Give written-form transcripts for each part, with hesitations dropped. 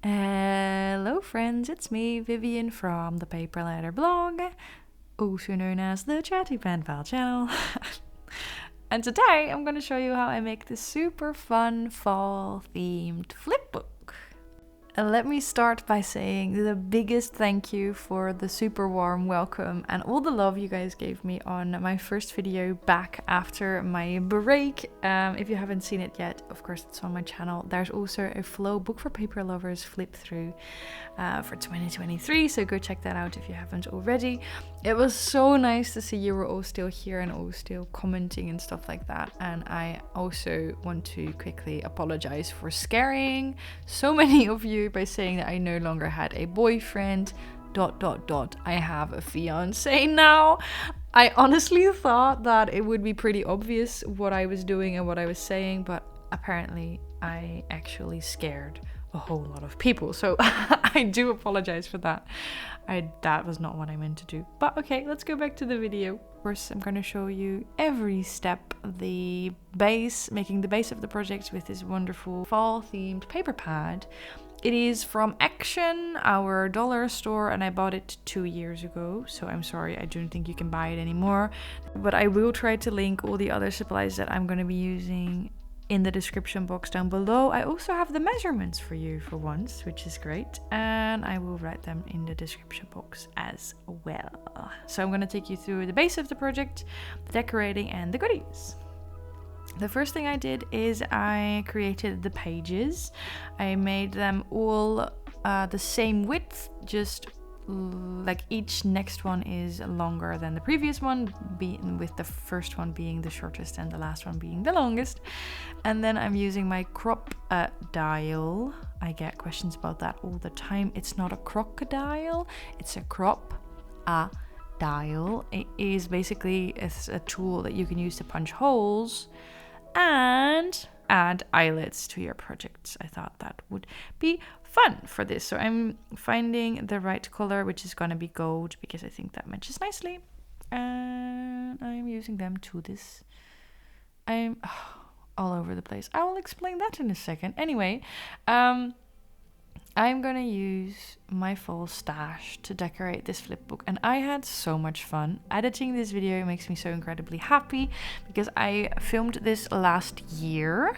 Hello friends, it's me, Vivian from ThePaperLetterBlog, also known as the Chatty Penpal channel. And today I'm going to show you how I make this super fun fall themed flipbook. And let me start by saying the biggest thank you for the super warm welcome and all the love you guys gave me on my first video back after my break. If you haven't seen it yet, of course it's on my channel. There's also a Flow book for paper lovers flip through for 2023, so go check that out if you haven't already. It was so nice to see you were all still here and all still commenting and stuff like that. And I also want to quickly apologize for scaring so many of you by saying that I no longer had a boyfriend, ... I have a fiance now. I honestly thought that it would be pretty obvious what I was doing and what I was saying, but apparently I actually scared a whole lot of people. So I do apologize for that. That was not what I meant to do. But okay, let's go back to the video. First, I'm going to show you every step, making the base of the project with this wonderful fall themed paper pad. It is from Action, our dollar store, and I bought it 2 years ago, so I'm sorry, I don't think you can buy it anymore. But I will try to link all the other supplies that I'm going to be using in the description box down below. I also have the measurements for you for once, which is great, and I will write them in the description box as well. So I'm going to take you through the base of the project, the decorating, and the goodies. The first thing I did is I created the pages. I made them all the same width, just like each next one is longer than the previous one, with the first one being the shortest and the last one being the longest. And then I'm using my crop dial. I get questions about that all the time. It's not a crocodile, it's a crop dial. It is basically a tool that you can use to punch holes and add eyelets to your projects. I thought that would be fun for this. So I'm finding the right color, which is gonna be gold, because I think that matches nicely. And I'm using them to this. I'm all over the place. I will explain that in a second. Anyway, I'm gonna use my fall stash to decorate this flipbook, and I had so much fun. Editing this video makes me so incredibly happy because I filmed this last year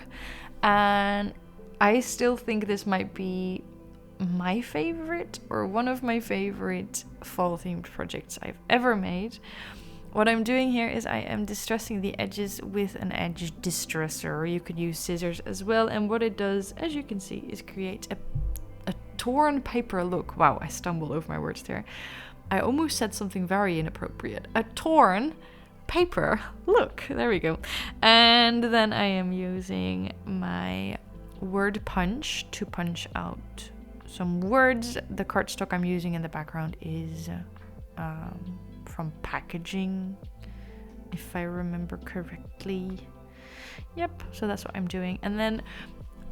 and I still think this might be my favorite or one of my favorite fall themed projects I've ever made. What I'm doing here is I am distressing the edges with an edge distresser. You could use scissors as well, and what it does, as you can see, is create a torn paper look. Wow, I stumbled over my words there. I almost said something very inappropriate. A torn paper look. There we go. And then I am using my word punch to punch out some words. The cardstock I'm using in the background is from packaging, if I remember correctly. Yep, so that's what I'm doing. And then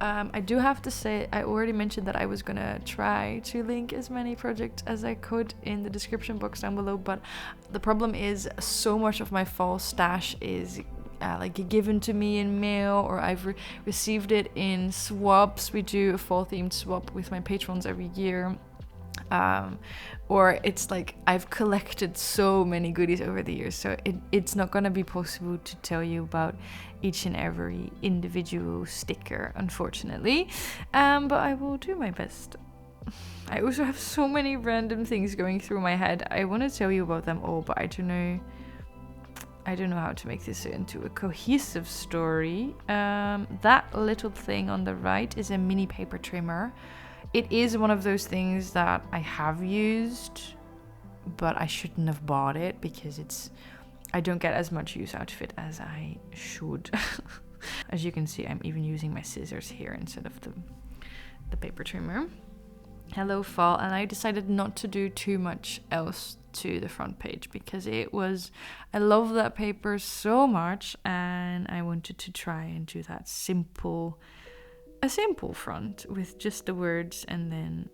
I do have to say, I already mentioned that I was gonna try to link as many projects as I could in the description box down below, but the problem is so much of my fall stash is like given to me in mail, or I've received it in swaps. We do a fall themed swap with my patrons every year. Or it's like I've collected so many goodies over the years, so it's not gonna be possible to tell you about each and every individual sticker, unfortunately, but I will do my best. I also have so many random things going through my head. I want to tell you about them all, but I don't know how to make this into a cohesive story. That little thing on the right is a mini paper trimmer. It is one of those things that I have used, but I shouldn't have bought it because I don't get as much use out of it as I should. As you can see, I'm even using my scissors here instead of the paper trimmer. Hello fall, and I decided not to do too much else to the front page because I love that paper so much, and I wanted to try and do that a simple front with just the words and then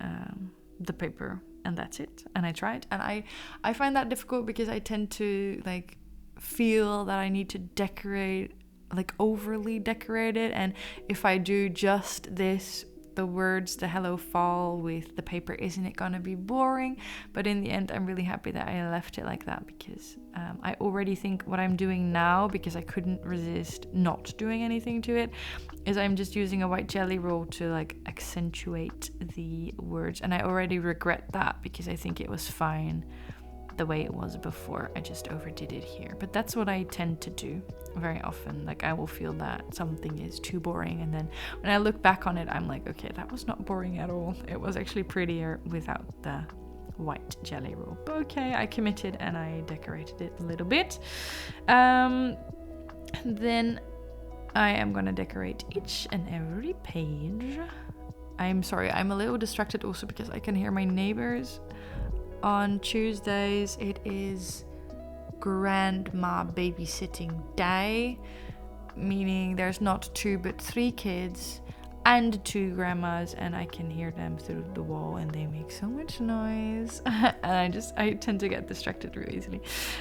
the paper, and that's it. And I tried, and I find that difficult because I tend to like feel that I need to decorate, like overly decorate it, and if I do just this the words, the hello fall with the paper, isn't it gonna be boring? But in the end, I'm really happy that I left it like that, because I already think what I'm doing now, because I couldn't resist not doing anything to it, is I'm just using a white jelly roll to like accentuate the words. And I already regret that, because I think it was fine the way it was before. I just overdid it here. But that's what I tend to do very often. Like, I will feel that something is too boring, and then when I look back on it, I'm like, okay, that was not boring at all. It was actually prettier without the white jelly roll. But okay, I committed and I decorated it a little bit. Then I am gonna decorate each and every page. I'm sorry, I'm a little distracted also because I can hear my neighbors. On Tuesdays, it is grandma babysitting day, meaning there's not 2 but 3 kids and 2 grandmas, and I can hear them through the wall, and they make so much noise. And I tend to get distracted really easily.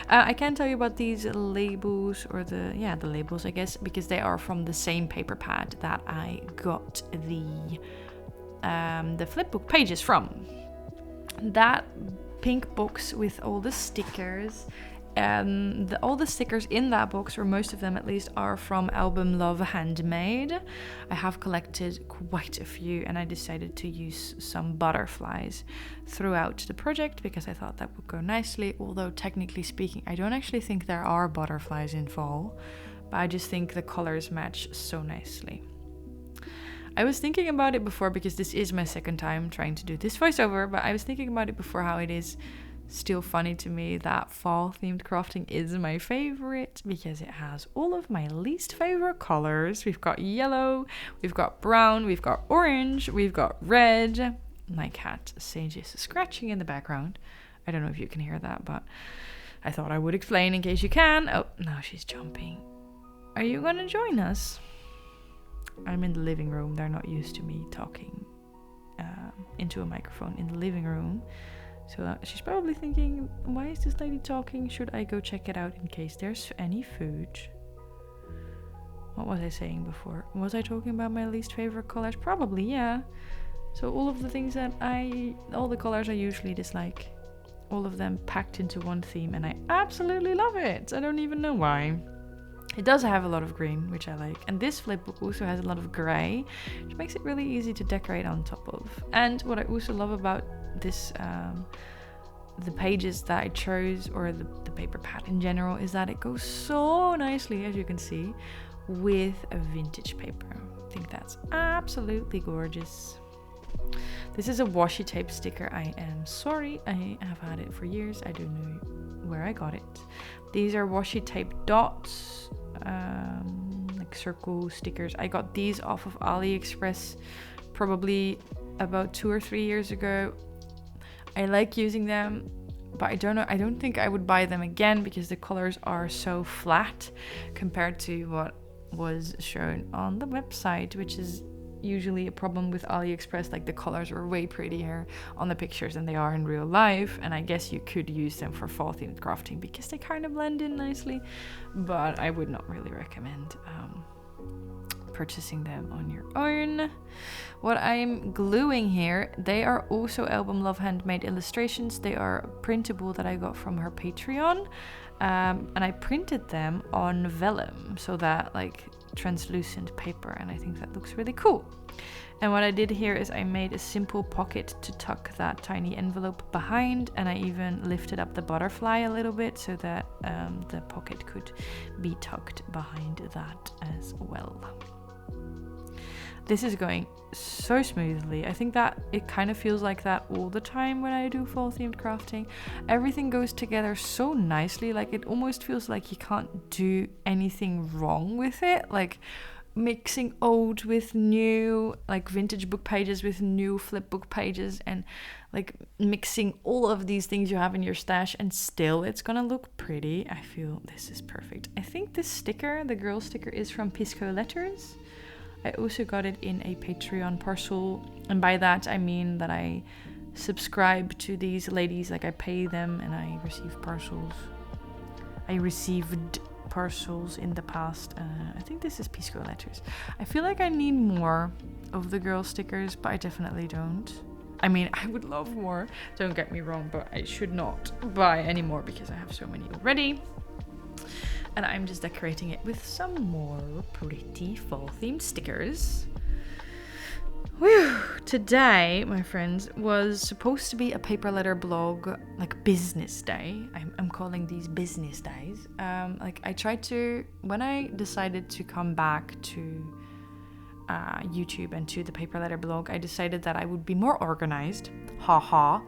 I can tell you about these labels, or the labels, I guess, because they are from the same paper pad that I got the Flipbook pages from. That pink box with all the stickers. All the stickers in that box, or most of them at least, are from Album Love Handmade. I have collected quite a few, and I decided to use some butterflies throughout the project because I thought that would go nicely. Although technically speaking, I don't actually think there are butterflies in fall, but I just think the colors match so nicely. I was thinking about it before, because this is my second time trying to do this voiceover, but I was thinking about it before how it is still funny to me that fall themed crafting is my favorite, because it has all of my least favorite colors. We've got yellow, we've got brown, we've got orange, we've got red. My cat Sage is scratching in the background. I don't know if you can hear that, but I thought I would explain in case you can. Oh, now she's jumping. Are you gonna join us? I'm in the living room. They're not used to me talking into a microphone in the living room. So she's probably thinking, why is this lady talking? Should I go check it out in case there's any food? What was I saying before? Was I talking about my least favorite colors? Probably, yeah. So all of the things all the colors I usually dislike, all of them packed into one theme, and I absolutely love it. I don't even know why. It does have a lot of green, which I like. And this flipbook also has a lot of grey, which makes it really easy to decorate on top of. And what I also love about this, the pages that I chose, or the paper pad in general, is that it goes so nicely, as you can see, with a vintage paper. I think that's absolutely gorgeous. This is a washi tape sticker. I am sorry, I have had it for years. I don't know where I got it. These are washi tape dots, like circle stickers. I got these off of AliExpress probably about 2 or 3 years ago. I like using them, but I don't think I would buy them again, because the colors are so flat compared to what was shown on the website, which is usually a problem with AliExpress. Like, the colors are way prettier on the pictures than they are in real life, and I guess you could use them for fall themed crafting because they kind of blend in nicely, but I would not really recommend purchasing them on your own. What I'm gluing here, they are also Album Love Handmade illustrations. They are printable that I got from her Patreon, and I printed them on vellum, so that like translucent paper, and I think that looks really cool. And what I did here is I made a simple pocket to tuck that tiny envelope behind, and I even lifted up the butterfly a little bit so that the pocket could be tucked behind that as well. This is going so smoothly. I think that it kind of feels like that all the time when I do fall themed crafting. Everything goes together so nicely. Like, it almost feels like you can't do anything wrong with it. Like, mixing old with new, like vintage book pages with new flipbook pages, and like mixing all of these things you have in your stash, and still it's gonna look pretty. I feel this is perfect. I think this sticker, the girl sticker, is from Pisco Letters. I also got it in a Patreon parcel, and by that I mean that I subscribe to these ladies, like I pay them and I receive parcels. I received parcels in the past. I think this is Pisco Letters. I feel like I need more of the girl stickers, but I definitely don't. I mean, I would love more, don't get me wrong, but I should not buy any more because I have so many already. And I'm just decorating it with some more pretty fall themed stickers. Whew. Today, my friends, was supposed to be a paper letter blog, like business day. I'm calling these business days. Like I tried to, when I decided to come back to YouTube and to the paper letter blog, I decided that I would be more organized. Haha.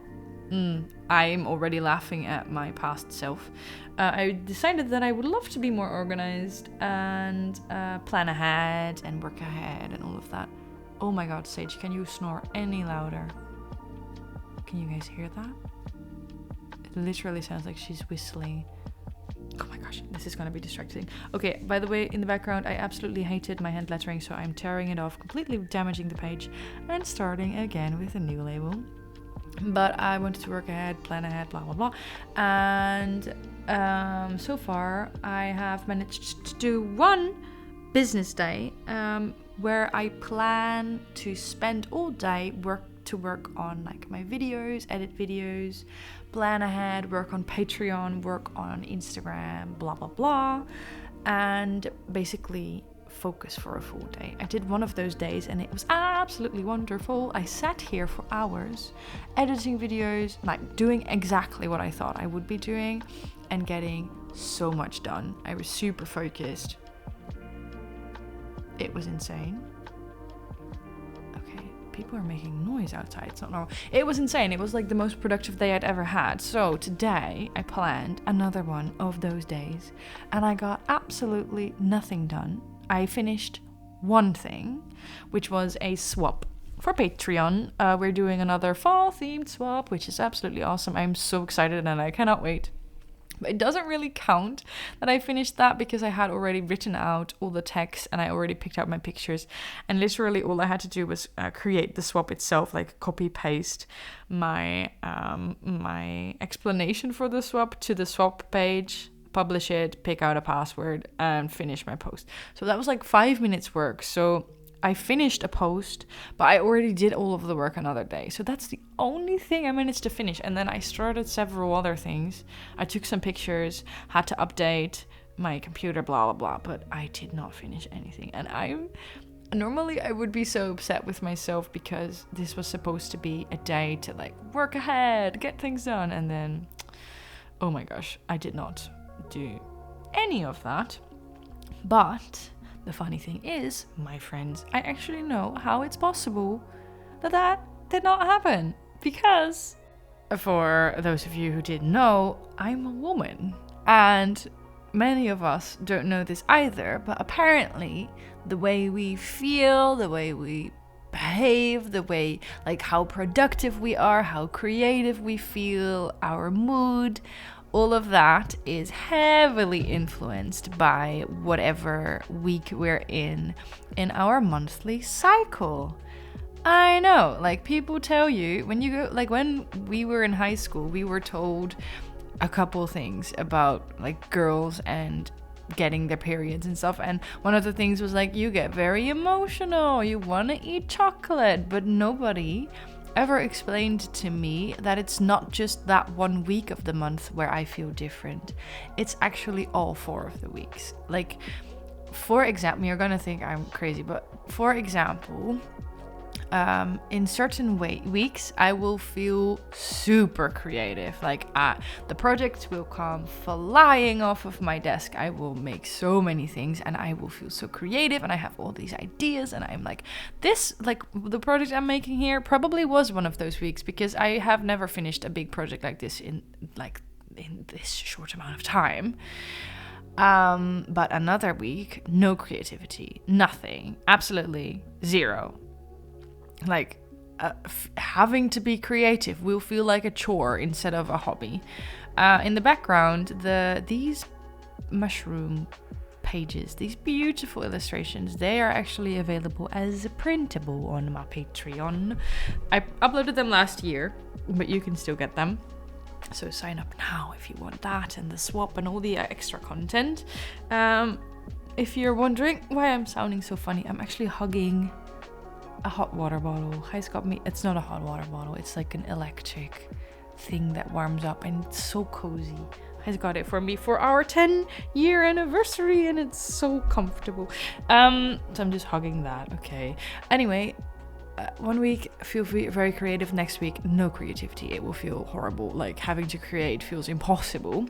I'm already laughing at my past self. I decided that I would love to be more organized and plan ahead and work ahead and all of that. Oh my god, Sage, can you snore any louder? Can you guys hear that? It literally sounds like she's whistling. Oh my gosh, this is gonna be distracting. Okay, by the way, in the background, I absolutely hated my hand lettering, so I'm tearing it off, completely damaging the page, and starting again with a new label. But I wanted to work ahead, plan ahead, blah blah blah. And so far, I have managed to do one business day where I plan to spend all day work on like my videos, edit videos, plan ahead, work on Patreon, work on Instagram, blah blah blah, and basically focus for a full day. I did one of those days and it was absolutely wonderful. I sat here for hours editing videos, like doing exactly what I thought I would be doing and getting so much done. I was super focused. It was insane. Okay, people are making noise outside. It's not normal. It was insane. It was like the most productive day I'd ever had. So today I planned another one of those days and I got absolutely nothing done. I finished one thing, which was a swap for Patreon. We're doing another fall themed swap, which is absolutely awesome. I'm so excited and I cannot wait. But it doesn't really count that I finished that because I had already written out all the text and I already picked out my pictures. And literally all I had to do was create the swap itself, like copy paste my my explanation for the swap to the swap page, publish it, pick out a password and finish my post. So that was like 5 minutes work. So I finished a post, but I already did all of the work another day. So that's the only thing I managed to finish. And then I started several other things. I took some pictures, had to update my computer, blah, blah, blah. But I did not finish anything. And normally I would be so upset with myself because this was supposed to be a day to like work ahead, get things done. And then, oh my gosh, I did not do any of that. But the funny thing is, my friends, I actually know how it's possible that did not happen. Because, for those of you who didn't know, I'm a woman. And many of us don't know this either, but apparently the way we feel, the way we behave, the way, like how productive we are, how creative we feel, our mood, all of that is heavily influenced by whatever week we're in our monthly cycle. I know, like people tell you when you go, like when we were in high school, we were told a couple things about like girls and getting their periods and stuff. And one of the things was like, you get very emotional, you want to eat chocolate, but nobody ever explained to me that it's not just that 1 week of the month where I feel different. It's actually all 4 of the weeks. Like, for example, you're gonna think I'm crazy, but for example, in certain weeks I will feel super creative. Like the projects will come flying off of my desk. I will make so many things and I will feel so creative and I have all these ideas and I'm like, this, like the project I'm making here probably was one of those weeks because I have never finished a big project like this in this short amount of time. But another week, no creativity, nothing, absolutely zero. Like having to be creative will feel like a chore instead of a hobby. In the background, these mushroom pages, these beautiful illustrations, they are actually available as printable on my Patreon. I uploaded them last year, but you can still get them. So sign up now if you want that and the swap and all the extra content. If you're wondering why I'm sounding so funny, I'm actually hugging a hot water bottle. He's got me, it's not a hot water bottle, it's like an electric thing that warms up and it's so cozy. He's got it for me for our 10-year anniversary and it's so comfortable. So I'm just hugging that, okay. Anyway, 1 week feel very creative, next week no creativity. It will feel horrible, like having to create feels impossible.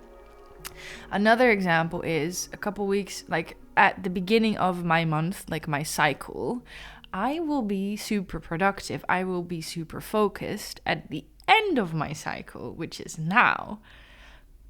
Another example is a couple weeks, like at the beginning of my month, like my cycle, I will be super productive. I will be super focused. At the end of my cycle, which is now,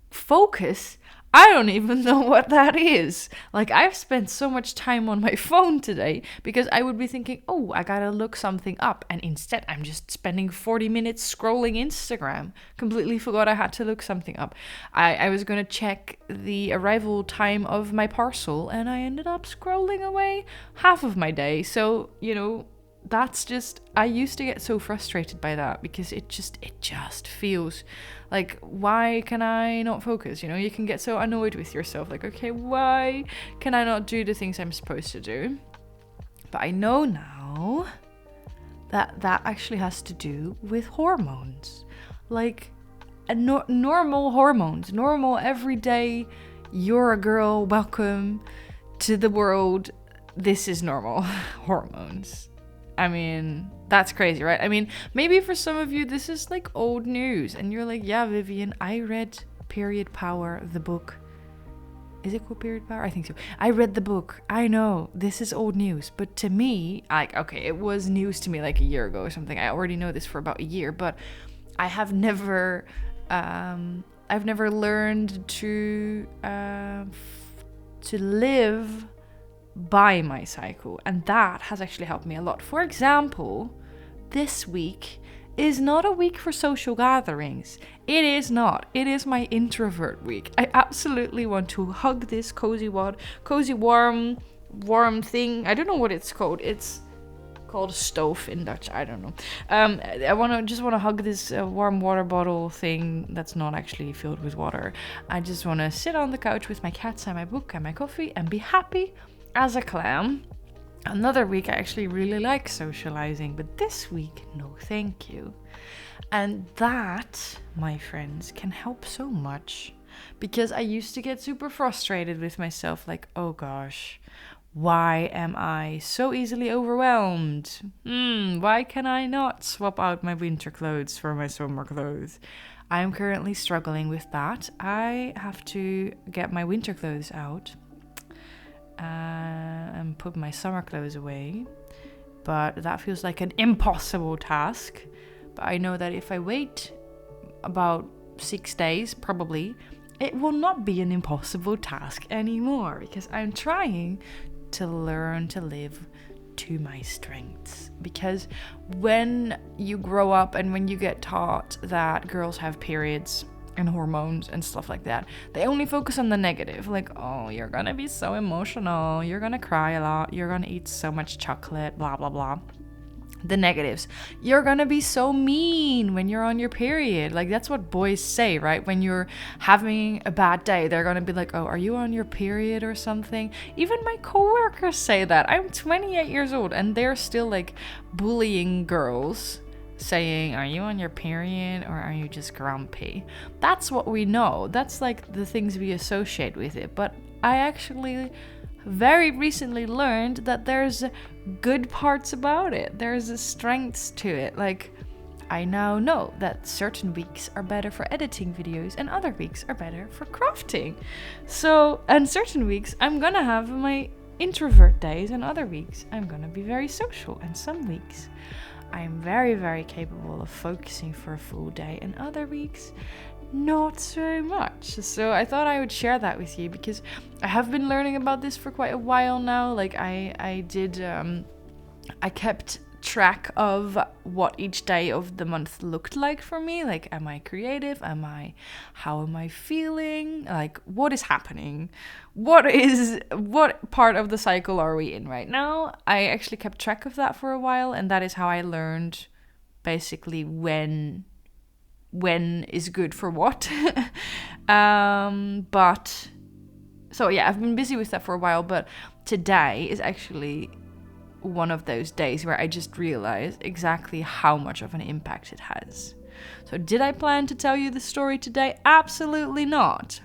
focus, I don't even know what that is. Like, I've spent so much time on my phone today because I would be thinking, oh, I gotta look something up. And instead, I'm just spending 40 minutes scrolling Instagram. Completely forgot I had to look something up. I was gonna check the arrival time of my parcel and I ended up scrolling away half of my day. So, you know, that's just, I used to get so frustrated by that because it just feels like, why can I not focus? You know, you can get so annoyed with yourself, like, okay, why can I not do the things I'm supposed to do? But I know now that that actually has to do with hormones, like normal hormones, normal everyday, you're a girl, welcome to the world, this is normal hormones. I mean, that's crazy, right? I mean, maybe for some of you, this is like old news. And you're like, yeah, Vivian, I read Period Power, the book. Is it called Period Power? I think so. I read the book. I know, this is old news. But to me, like, okay, it was news to me like a year ago or something. I already know this for about a year. But I have never, I've never learned to live by my cycle, and that has actually helped me a lot. For example, this week is not a week for social gatherings. It is not. It is my introvert week. I absolutely want to hug this cozy warm thing. I don't know what it's called. It's called a stove in Dutch. I don't know. I just want to hug this warm water bottle thing that's not actually filled with water. I just want to sit on the couch with my cats and my book and my coffee and be happy as a clam. Another week I actually really like socializing, but this week, no thank you. And that, my friends, can help so much because I used to get super frustrated with myself, like, oh gosh, why am I so easily overwhelmed? Why can I not swap out my winter clothes for my summer clothes? I am currently struggling with that. I have to get my winter clothes out and put my summer clothes away, but that feels like an impossible task. But I know that if I wait about 6 days, probably it will not be an impossible task anymore because I'm trying to learn to live to my strengths. Because when you grow up and when you get taught that girls have periods and hormones and stuff like that, they only focus on the negative, like, oh, you're gonna be so emotional, you're gonna cry a lot, you're gonna eat so much chocolate, blah blah blah. The negatives, you're gonna be so mean when you're on your period. Like, that's what boys say, right? When you're having a bad day, they're gonna be like, oh, are you on your period or something? Even my coworkers say that. I'm 28 years old and they're still like bullying girls, saying, are you on your period or are you just grumpy? That's what we know. That's like the things we associate with it. But I actually very recently learned that there's good parts about it. There's strengths to it. Like, I now know that certain weeks are better for editing videos and other weeks are better for crafting. So, and certain weeks I'm gonna have my introvert days and other weeks I'm gonna be very social, and some weeks I'm very, very capable of focusing for a full day, and other weeks, not so much. So I thought I would share that with you because I have been learning about this for quite a while now. Like I kept track of what each day of the month looked like for me. Like, am I creative? How am I feeling? Like, what is happening? What part of the cycle are we in right now? I actually kept track of that for a while, and that is how I learned basically when is good for what. So yeah, I've been busy with that for a while, but today is actually one of those days where I just realized exactly how much of an impact it has. So did I plan to tell you the story today? Absolutely not.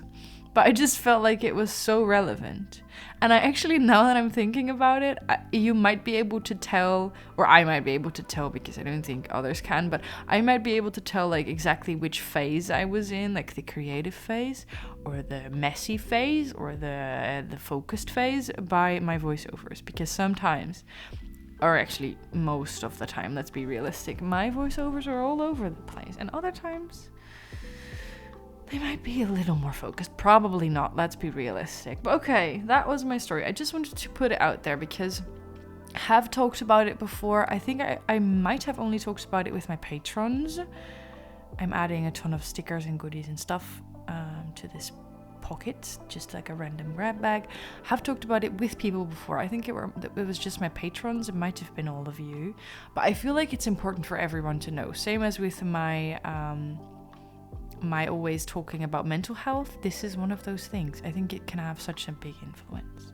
But I just felt like it was so relevant. And I actually, now that I'm thinking about it, you might be able to tell, or I might be able to tell because I don't think others can, but I might be able to tell like exactly which phase I was in, like the creative phase or the messy phase or the focused phase by my voiceovers. Because sometimes, or actually most of the time, let's be realistic, my voiceovers are all over the place. And other times, they might be a little more focused. Probably not, let's be realistic. But okay, that was my story. I just wanted to put it out there because I have talked about it before. I think I might have only talked about it with my patrons. I'm adding a ton of stickers and goodies and stuff to this pocket, just like a random grab bag. I have talked about it with people before. I think it was just my patrons. It might have been all of you. But I feel like it's important for everyone to know. Same as with my always talking about mental health. This is one of those things. I think it can have such a big influence.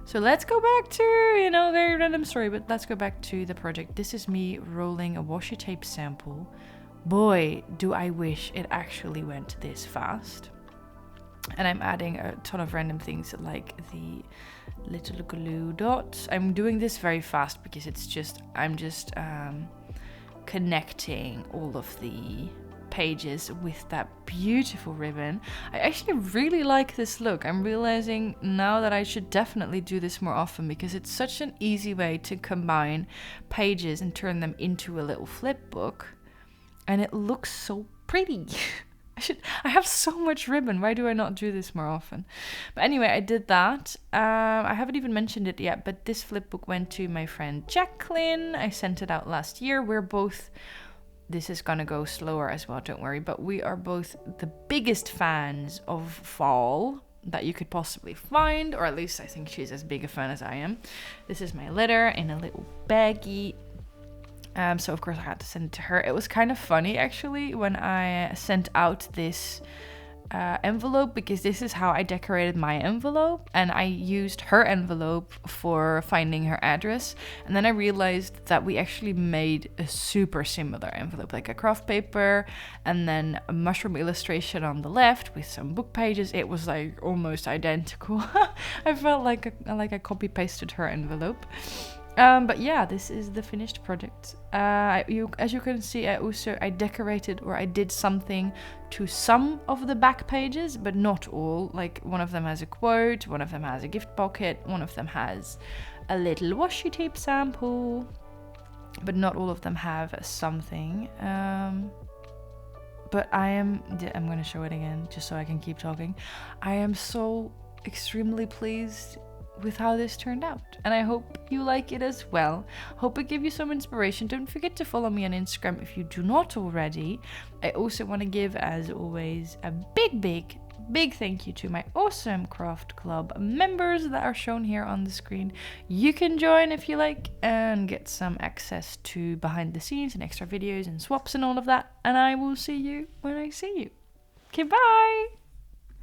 So let's go back to, very random story, but let's go back to the project. This is me rolling a washi tape sample. Boy, do I wish it actually went this fast. And I'm adding a ton of random things like the little glue dots. I'm doing this very fast because I'm just connecting all of the pages with that beautiful ribbon. I actually really like this look. I'm realizing now that I should definitely do this more often because it's such an easy way to combine pages and turn them into a little flip book, and it looks so pretty. I have so much ribbon. Why do I not do this more often? But anyway, I did that. I haven't even mentioned it yet, but this flip book went to my friend Jacqueline. I sent it out last year. This is gonna go slower as well, don't worry, but we are both the biggest fans of fall that you could possibly find, or at least I think she's as big a fan as I am. This is my letter in a little baggie. So of course I had to send it to her. It was kind of funny actually when I sent out this envelope, because this is how I decorated my envelope, and I used her envelope for finding her address. And then I realized that we actually made a super similar envelope, like a craft paper and then a mushroom illustration on the left with some book pages. It was like almost identical. I felt like I copy pasted her envelope. But yeah, this is the finished project. As you can see, I decorated, or I did something to some of the back pages, but not all. Like one of them has a quote, one of them has a gift pocket, one of them has a little washi tape sample, but not all of them have something. But I'm going to show it again just so I can keep talking. I am so extremely pleased with how this turned out, and I hope you like it as well. Hope it gave you some inspiration. Don't forget to follow me on Instagram if you do not already. I also want to give, as always, a big thank you to my awesome craft club members that are shown here on the screen. You can join if you like and get some access to behind the scenes and extra videos and swaps and all of that, and I will see you when I see you. Okay, bye!